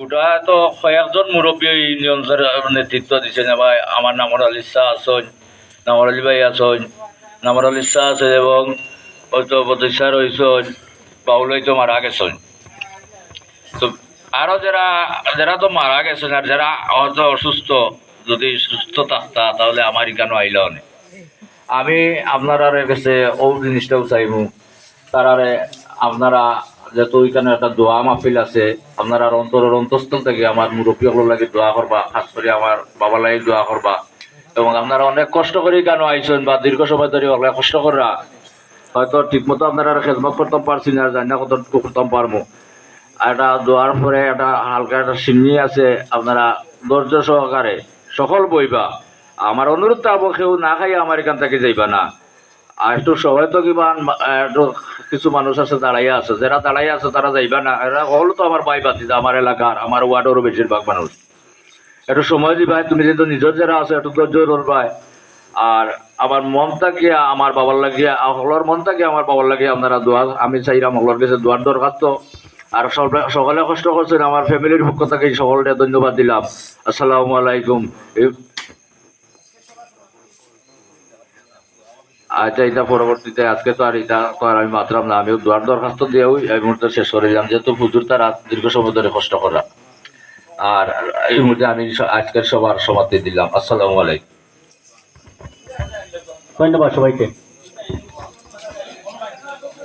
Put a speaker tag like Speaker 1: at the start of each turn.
Speaker 1: ওটা তো কয়েকজন মুরব্বী ইউনিয়নের নেতৃত্ব দিচ্ছেন। ভাই আমার নামর আলী শাহ আছেন, নামর আলী ভাই আছেন, নামর আলী শাহ আছে এবং হয়তো প্রতিষ্ঠা রয়েছেন, বাউল হয়তো মারা গেছেন। তো আরো যারা যারা তো মারা গেছেন আর যারা হয়তো অসুস্থ, যদি সুস্থ থাকতা তাহলে আমার এখানে আইল অনেক। আমি আপনার কাছে ও জিনিসটাও চাইবো তারারে আপনারা যেহেতু ওইখানে একটা দোয়া মাহফিল আছে, আপনারা অন্তরের অন্তঃস্থল থেকে আমার মুরব্বী হলো লাগে দোয়া করবা, খাস করে আমার বাবা লাগে দোয়া করবা। এবং আপনারা অনেক কষ্ট করে কেন আইসেন বা দীর্ঘ সময় ধরে অনেক কষ্ট করা, হয়তো ঠিক মতো আপনারা খেদমত করতে পারছি না, জানি না কত করতাম পারবো। আর এটা দোয়ার পরে একটা হালকা একটা সিন্নি আছে, আপনারা ধৈর্য সহকারে সকল বইবা। আমার অনুরোধ থাকবো কেউ না খাই আমার এখান থেকে যাইবা না। আর একটু সবাই তো কিবা একটু কিছু মানুষ আছে দাঁড়াইয়া আছে, যারা দাঁড়াইয়া আছে তারা যাইবা না। এরা হলো তো আমার ভাই বাতি আমার এলাকার, আমার ওয়ার্ডেরও বেশিরভাগ মানুষ। একটু সময় দিবাই, তুমি যেহেতু নিজের যারা আছে একটু ধৈর্য ধরবাই। আর আমার মন থাকিয়া আমার বাবার লাগিয়া, হলর মন থাকিয়া আমার বাবার লাগিয়া আপনারা দোয়া, আমি চাইলাম হলর কাছে দোয়ার দরখাস্ত। আর সকলে কষ্ট করছেন, আমার ফ্যামিলির পক্ষ থেকে সকলকে ধন্যবাদ দিলাম। আসসালামু আলাইকুম। আচ্ছা, এটা পরবর্তীতে আজকে তো আর এটা তো আর আমি মাত্রাম না, আমিও দোয়ার দরখাস্ত দিয়েও এই মুহূর্তে শেষ করে দিলাম, যেহেতু হুজুর তার দীর্ঘ সময় ধরে কষ্ট করা। আর এই মুহূর্তে আমি আজকের সবার সমাপ্তি দিলাম। আসসালামু আলাইকুম।
Speaker 2: ধন্যবাদ সবাইকে।